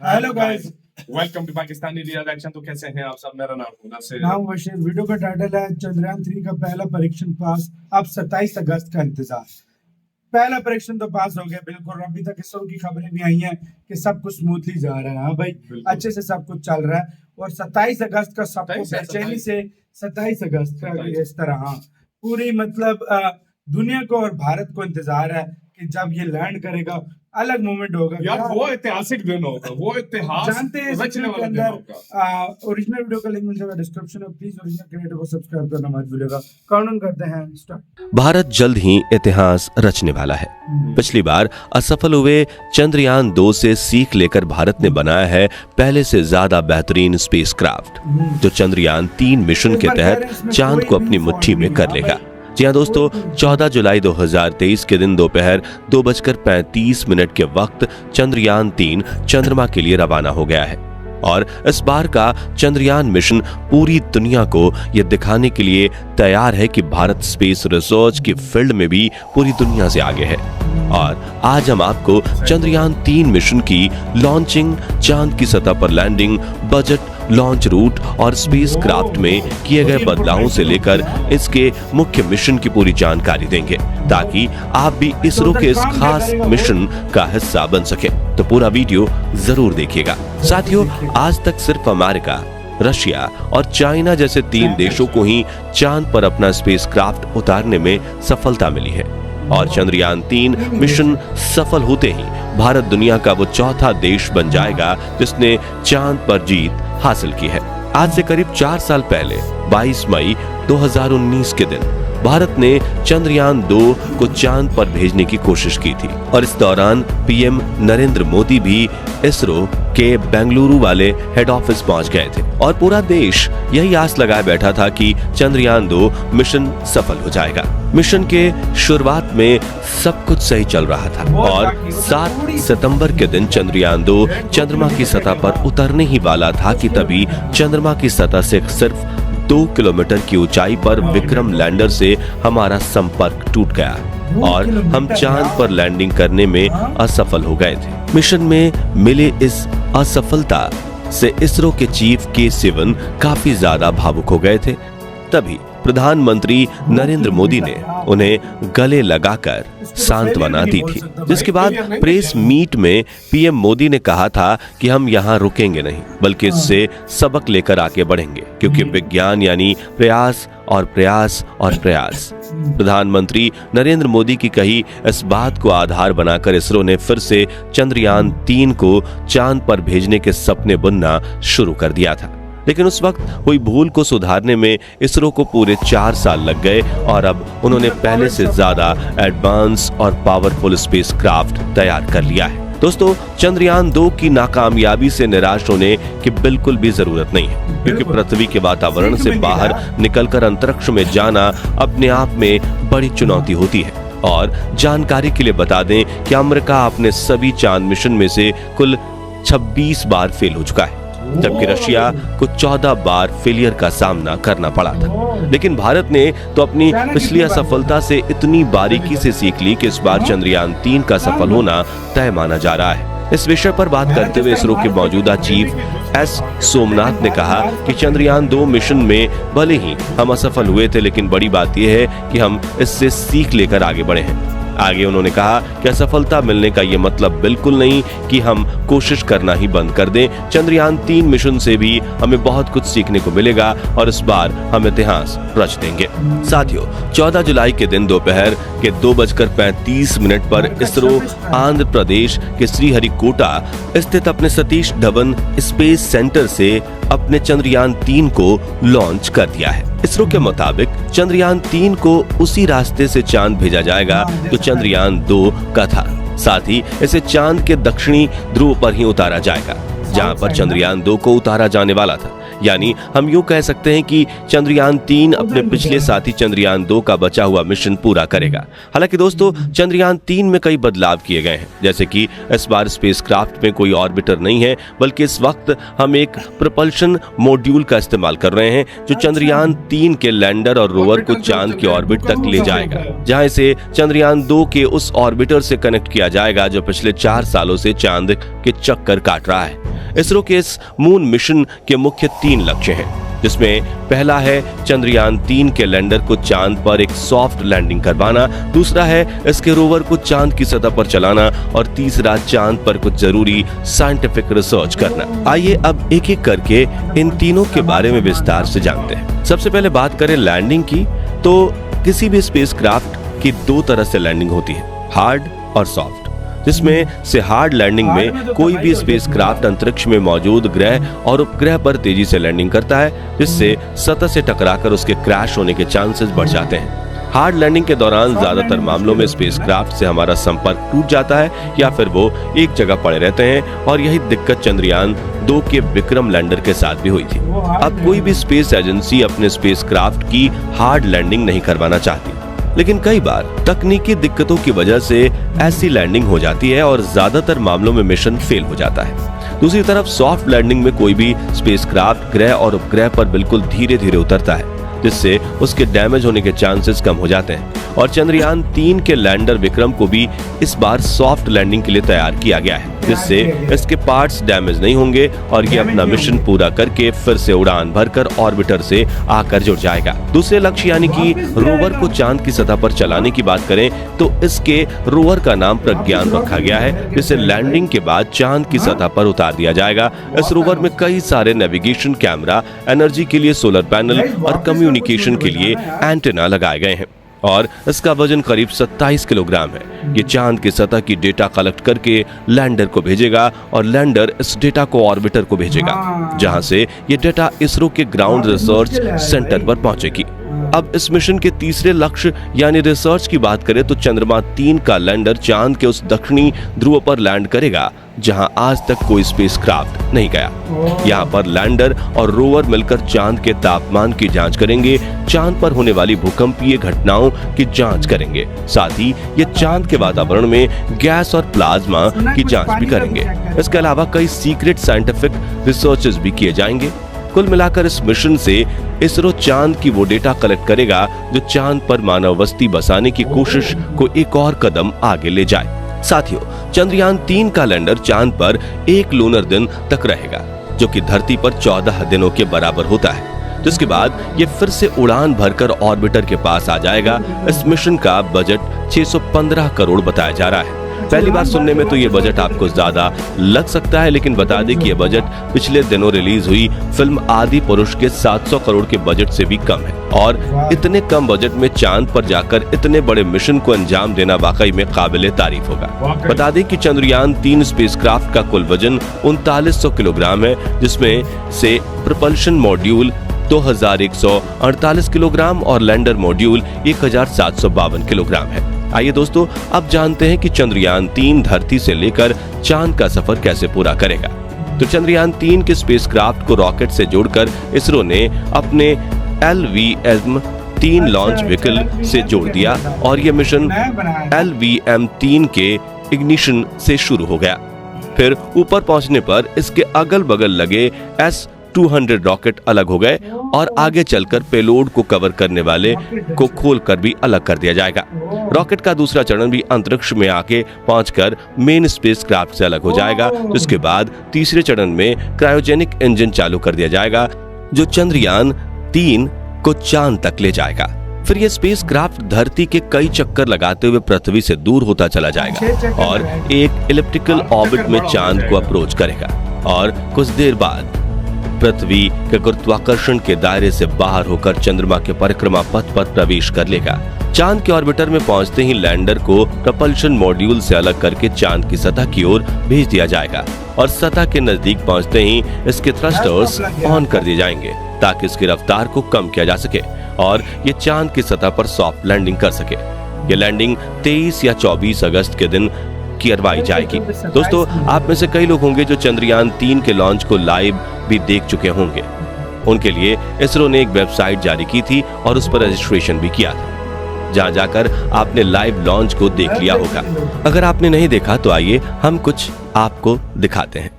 Hello guys, welcome to Pakistani reaction. तो कैसे हैं आप सब? मेरा नाम हुदा से। नाम बशीर। वीडियो का टाइटल है चंद्रयान 3 का पहला परीक्षण पास, अब 27 अगस्त का इंतजार। पहला परीक्षण तो पास हो गया बिल्कुल। अभी तक इसरो की खबरें भी आई हैं कि सब कुछ स्मूथली जा रहा है। हाँ भाई, अच्छे से सब कुछ चल रहा है। और 27 अगस्त का सबको बेचैनी से 27 अगस्त का इस तरह पूरी मतलब दुनिया को और भारत को इंतजार है कि जब ये लैंड करेगा अलग मोमेंट होगा यार। वो ऐतिहासिक दिन होगा, वो इतिहास जानते हैं। ओरिजिनल वीडियो का लिंक मिल जाएगा डिस्क्रिप्शन में। प्लीज ओरिजिनल क्रिएटर को सब्सक्राइब करना मत भूलिएगा। काउंट करते हैं स्टार्ट। भारत जल्द ही इतिहास रचने वाला है। पिछली बार असफल हुए चंद्रयान 2 से सीख लेकर भारत ने बनाया है पहले से ज्यादा बेहतरीन स्पेसक्राफ्ट, जो चंद्रयान 3 मिशन के तहत चांद को अपनी मुट्ठी में कर लेगा। जी हाँ दोस्तों, 14 जुलाई 2023 के दिन दोपहर 2:35 के वक्त चंद्रयान 3 चंद्रमा के लिए रवाना हो गया है। और इस बार का चंद्रयान मिशन पूरी दुनिया को यह दिखाने के लिए तैयार है कि भारत स्पेस रिसर्च की फील्ड में भी पूरी दुनिया से आगे है। और आज हम आपको चंद्रयान 3 मिशन की लॉन्चिंग, चांद की सतह पर लैंडिंग, बजट, लॉन्च रूट और स्पेस क्राफ्ट में किए गए बदलावों से लेकर इसके मुख्य मिशन की पूरी जानकारी देंगे, ताकि आप भी इसरो के इस खास मिशन का हिस्सा बन सके। तो पूरा वीडियो जरूर देखिएगा। साथियों, आज तक सिर्फ अमेरिका, रशिया और चाइना जैसे 3 देशों को ही चांद पर अपना स्पेसक्राफ्ट उतारने में सफलता मिली है। और चंद्रयान 3 मिशन सफल होते ही भारत दुनिया का वो चौथा देश बन जाएगा जिसने चांद पर जीत हासिल की है। आज से करीब 4 साल पहले 22 मई 2019 के दिन भारत ने चंद्रयान 2 को चांद पर भेजने की कोशिश की थी। और इस दौरान पीएम नरेंद्र मोदी भी इसरो के बेंगलुरु वाले हेड ऑफिस पहुंच गए थे। और पूरा देश यही आस लगाए बैठा था कि चंद्रयान 2 मिशन सफल हो जाएगा। मिशन के शुरुआत में सब कुछ सही चल रहा था और 7 सितंबर के दिन चंद्रयान 2 चंद्रमा की सतह पर उतरने ही वाला था कि तभी चंद्रमा की सतह से सिर्फ 2 किलोमीटर की ऊंचाई पर विक्रम लैंडर से हमारा संपर्क टूट गया और हम चांद पर लैंडिंग करने में असफल हो गए थे। मिशन में मिले इस असफलता से इसरो के चीफ के सिवन काफी ज्यादा भावुक हो गए थे। तभी प्रधानमंत्री नरेंद्र मोदी ने उन्हें गले लगाकर सांत्वना दी थी, जिसके बाद प्रेस मीट में पीएम मोदी ने कहा था कि हम यहाँ रुकेंगे नहीं, बल्कि इससे सबक लेकर आगे बढ़ेंगे, क्योंकि विज्ञान यानी प्रयास और प्रयास और प्रयास। प्रधानमंत्री नरेंद्र मोदी की कही इस बात को आधार बनाकर इसरो ने फिर से चंद्रयान 3 को चांद पर भेजने के सपने बुनना शुरू कर दिया था। लेकिन उस वक्त हुई भूल को सुधारने में इसरो को पूरे 4 साल लग गए और अब उन्होंने पहले से ज्यादा एडवांस और पावरफुल स्पेसक्राफ्ट तैयार कर लिया है। दोस्तों, चंद्रयान 2 की नाकामयाबी से निराश होने की बिल्कुल भी जरूरत नहीं है, क्योंकि पृथ्वी के वातावरण से बाहर निकलकर अंतरिक्ष में जाना अपने आप में बड़ी चुनौती होती है। और जानकारी के लिए बता दें कि अमेरिका अपने सभी चांद मिशन में से कुल 26 बार फेल हो चुका है, जबकि रशिया को 14 बार फेलियर का सामना करना पड़ा था। लेकिन भारत ने तो अपनी पिछली असफलता से इतनी बारीकी से सीख ली कि इस बार चंद्रयान 3 का सफल होना तय माना जा रहा है। इस विषय पर बात करते हुए इसरो के मौजूदा चीफ एस सोमनाथ ने कहा कि चंद्रयान 2 मिशन में भले ही हम असफल हुए थे, लेकिन बड़ी बात यह है कि हम इससे सीख लेकर आगे बढ़े हैं। आगे उन्होंने कहा कि असफलता मिलने का ये मतलब बिल्कुल नहीं कि हम कोशिश करना ही बंद कर दें। चंद्रयान 3 मिशन से भी हमें बहुत कुछ सीखने को मिलेगा और इस बार हम इतिहास रच देंगे। साथियों, 14 जुलाई के दिन दोपहर के 2:35 पर इसरो आंध्र प्रदेश के श्रीहरिकोटा स्थित अपने सतीश धवन स्पेस सेंटर से अपने चंद्रयान 3 को लॉन्च कर दिया है। इसरो के मुताबिक चंद्रयान 3 को उसी रास्ते से चांद भेजा जाएगा जो चंद्रयान 2 का था। साथ ही इसे चांद के दक्षिणी ध्रुव पर ही उतारा जाएगा, जहां पर चंद्रयान 2 को उतारा जाने वाला था। यानी हम यूं कह सकते हैं कि चंद्रयान 3 अपने पिछले साथी चंद्रयान 2 का बचा हुआ मिशन पूरा करेगा। हालांकि दोस्तों, चंद्रयान 3 में कई बदलाव किए गए हैं, जैसे कि इस बार स्पेसक्राफ्ट में कोई ऑर्बिटर नहीं है, बल्कि इस वक्त हम एक प्रोपल्शन मॉड्यूल का इस्तेमाल कर रहे हैं, जो चंद्रयान 3 के लैंडर और रोवर को चांद के ऑर्बिट तक ले जाएगा, जहां इसे चंद्रयान 2 के उस ऑर्बिटर से कनेक्ट किया जाएगा जो पिछले 4 सालों से चांद के चक्कर काट रहा है। इसरो के इस मून मिशन के मुख्य 3 लक्ष्य हैं, जिसमें पहला है चंद्रयान 3 के लैंडर को चांद पर एक सॉफ्ट लैंडिंग करवाना, दूसरा है इसके रोवर को चांद की सतह पर चलाना और तीसरा चांद पर कुछ जरूरी साइंटिफिक रिसर्च करना। आइए अब एक एक करके इन तीनों के बारे में विस्तार से जानते हैं। सबसे पहले बात करें लैंडिंग की, तो किसी भी स्पेसक्राफ्ट की 2 तरह से लैंडिंग होती है, हार्ड और सॉफ्ट। जिसमें से हार्ड लैंडिंग में कोई भी स्पेसक्राफ्ट अंतरिक्ष में मौजूद ग्रह और उपग्रह पर तेजी से लैंडिंग करता है, जिससे सतह से टकराकर उसके क्रैश होने के चांसेस बढ़ जाते हैं। हार्ड लैंडिंग के दौरान ज्यादातर मामलों में स्पेसक्राफ्ट से हमारा संपर्क टूट जाता है या फिर वो एक जगह पड़े रहते हैं, और यही दिक्कत चंद्रयान 2 के विक्रम लैंडर के साथ भी हुई थी। अब कोई भी स्पेस एजेंसी अपने स्पेसक्राफ्ट की हार्ड लैंडिंग नहीं करवाना चाहती, लेकिन कई बार तकनीकी दिक्कतों की वजह से ऐसी लैंडिंग हो जाती है और ज्यादातर मामलों में मिशन फेल हो जाता है। दूसरी तरफ सॉफ्ट लैंडिंग में कोई भी स्पेसक्राफ्ट ग्रह और उपग्रह पर बिल्कुल धीरे धीरे उतरता है, जिससे उसके डैमेज होने के चांसेस कम हो जाते हैं। और चंद्रयान 3 के लैंडर विक्रम को भी इस बार सॉफ्ट लैंडिंग के लिए तैयार किया गया है, जिससे इसके पार्ट्स डैमेज नहीं होंगे और ये अपना मिशन पूरा करके फिर से उड़ान भरकर ऑर्बिटर से आकर जुड़ जाएगा। दूसरे लक्ष्य यानी कि रोवर को चांद की सतह पर चलाने की बात करें तो इसके रोवर का नाम प्रज्ञान रखा गया है, जिसे लैंडिंग के बाद चांद की सतह पर उतार दिया जाएगा। इस रोवर में कई सारे नेविगेशन कैमरा, एनर्जी के लिए सोलर पैनल और कम्युनिकेशन के लिए एंटेना लगाए गए हैं और इसका वजन करीब 27 किलोग्राम है। ये चांद की सतह की डेटा कलेक्ट करके लैंडर को भेजेगा और लैंडर इस डेटा को ऑर्बिटर को भेजेगा, जहां से ये डेटा इसरो के ग्राउंड रिसर्च सेंटर पर पहुंचेगी। अब इस मिशन के तीसरे लक्ष्य यानी रिसर्च की बात करें तो चंद्रमा 3 का लैंडर चांद के उस दक्षिणी ध्रुव पर लैंड करेगा जहां आज तक कोई स्पेसक्राफ्ट नहीं गया। यहां पर लैंडर और रोवर मिलकर चांद के तापमान की जांच करेंगे, चांद पर होने वाली भूकंपीय घटनाओं की जांच करेंगे, साथ ही ये चांद के वातावरण में गैस और प्लाज्मा की जांच भी करेंगे। इसके अलावा कई सीक्रेट साइंटिफिक रिसर्चेस भी किए जाएंगे। कुल मिलाकर इस मिशन से इसरो चांद की वो डेटा कलेक्ट करेगा जो चांद पर मानव बस्ती बसाने की कोशिश को एक और कदम आगे ले जाए। साथियों, चंद्रयान 3 का लैंडर चांद पर 1 लूनर दिन तक रहेगा, जो कि धरती पर 14 दिनों के बराबर होता है, जिसके बाद ये फिर से उड़ान भरकर ऑर्बिटर के पास आ जाएगा। इस मिशन का बजट 615 करोड़ बताया जा रहा है। पहली बार सुनने में तो ये बजट आपको ज्यादा लग सकता है, लेकिन बता दें कि ये बजट पिछले दिनों रिलीज हुई फिल्म आदि पुरुष के 700 करोड़ के बजट से भी कम है। और इतने कम बजट में चांद पर जाकर इतने बड़े मिशन को अंजाम देना वाकई में काबिले तारीफ होगा। बता दें कि चंद्रयान 3 स्पेसक्राफ्ट का कुल वजन 3900 किलोग्राम है, जिसमें से प्रपल्शन मॉड्यूल 2148 किलोग्राम और लैंडर मॉड्यूल 1752 किलोग्राम है। आइए दोस्तों, अब जानते हैं कि चंद्रयान 3 धरती से लेकर चांद का सफर कैसे पूरा करेगा। तो चंद्रयान 3 के स्पेसक्राफ्ट को रॉकेट से जोड़कर इसरो ने अपने LVM-3 लॉन्च व्हीकल से जोड़ दिया और यह मिशन LVM-3 के इग्निशन से शुरू हो गया। फिर ऊपर पहुंचने पर इसके अगल बगल लगे S-200 रॉकेट अलग हो गए और आगे चलकर पेलोड को कवर करने वाले को खोलकर भी अलग कर दिया जाएगा। रॉकेट का दूसरा चरण भी अंतरिक्ष में आके पहुंचकर मेन स्पेसक्राफ्ट से अलग हो जाएगा, जिसके बाद तीसरे चरण में क्रायोजेनिक इंजन चालू कर दिया जाएगा, जो चंद्रयान 3 को चांद तक ले जाएगा। फिर यह स्पेसक्राफ्ट धरती के कई चक्कर लगाते हुए पृथ्वी से दूर होता चला जाएगा और एक इलिप्टिकल ऑर्बिट में चांद को अप्रोच करेगा और कुछ देर बाद पृथ्वी के गुरुत्वाकर्षण के दायरे से बाहर होकर चंद्रमा के परिक्रमा पथ पर प्रवेश कर लेगा। चांद के ऑर्बिटर में पहुंचते ही लैंडर को प्रपल्शन मॉड्यूल से अलग करके चांद की सतह की ओर भेज दिया जाएगा और सतह के नजदीक पहुंचते ही इसके थ्रस्टर्स ऑन कर दिए जाएंगे ताकि इसकी रफ्तार को कम किया जा सके और ये चांद की सतह पर सॉफ्ट लैंडिंग कर सके। ये लैंडिंग 23 या 24 अगस्त के दिन करवाई जाएगी। दोस्तों, आप में से कई लोग होंगे जो चंद्रयान 3 के लॉन्च को लाइव भी देख चुके होंगे। उनके लिए इसरो ने एक वेबसाइट जारी की थी और उस पर रजिस्ट्रेशन भी किया था, जहां जाकर आपने लाइव लॉन्च को देख लिया होगा। अगर आपने नहीं देखा तो आइए हम कुछ आपको दिखाते हैं।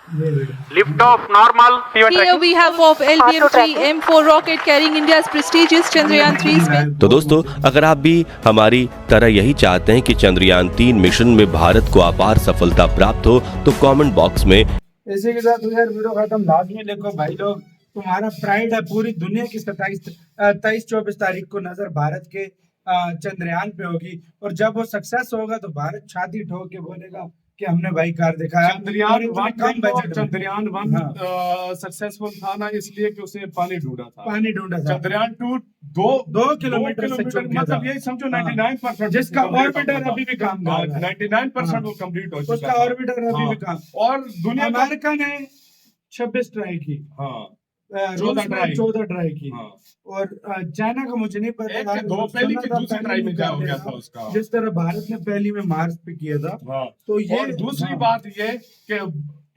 ये video Lift off normal. P1 Here tracking. we have of LPM-3 M4 rocket carrying India's prestigious Chandrayaan-3 space. तो दोस्तों, अगर आप भी हमारी तरह यही चाहते हैं कि चंद्रयान 3 मिशन में भारत को अपार सफलता प्राप्त हो, तो कमेंट बॉक्स में इसी के साथ यार वीडियो खत्म। लाजमी लिखो भाई लोग, तुम्हारा प्राइड है पूरी दुनिया की 23-24 तारीख को नजर भारत के चंद्रयान पे होगी, और जब वो सक्सेस होगा तो भारत छाती ठोक के बोलेगा कि हमने भाई कार दिखाया। चंद्रयान इतने 1 कम बजट में। चंद्रयान 1 हाँ। सक्सेसफुल था ना, इसलिए कि उसे पानी ढूंढा था। पानी ढूंढा था। चंद्रयान 2 दो किलोमीटर से छूट गया था। मतलब यही समझो हाँ। 99% जिसका ऑर्बिटर अभी भी काम कर रहा है। 99% हाँ। वो कंप्लीट हो चुका उसका था। ऑर्बिटर अभी हाँ। भी काम। और दुनिया का अमेरिका ने 26 ट्राई की, हाँ 14 ट्राई की, हाँ और चाइना का मुझे नहीं पता एक था, के दो पहली सुना की था दूसरी पहली ट्राई में में क्या कर हो गया दिया था उसका। जिस तरह भारत ने पहली में मार्स पे किया था। हाँ। तो ये और दूसरी हाँ, बात ये कि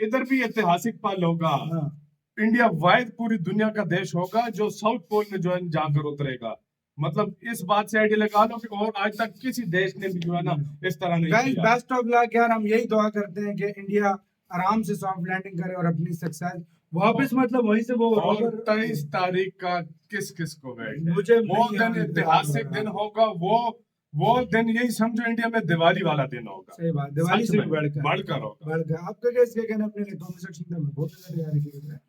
इधर भी ऐतिहासिक पल होगा। हाँ, इंडिया वाहिद पूरी दुनिया का देश होगा जो साउथ पोल में जो है जाकर उतरेगा। मतलब इस बात से आइडिया लगा लो कि और आज तक किसी देश ने भी जो है ना इस तरह नहीं गाइस किया। बेस्ट ऑफ लक यार। हम यही दुआ करते हैं कि इंडिया आराम से सॉफ्ट लैंडिंग करे और अपनी सक्सेस वापस मतलब वहीं से वो और rover- 23 तारीख का किस किस को है मुझे वो नहीं दिन याद ऐतिहासिक है। दिन होगा। वो दिन यही समझो इंडिया में दिवाली वाला दिन होगा। सही बात, दिवाली सच से में भी बढ़कर बढ़कर होगा। आपका क्या इसके कहना अपने कमेंट सेक्शन में बहुत ज्यादा तैयारी की है।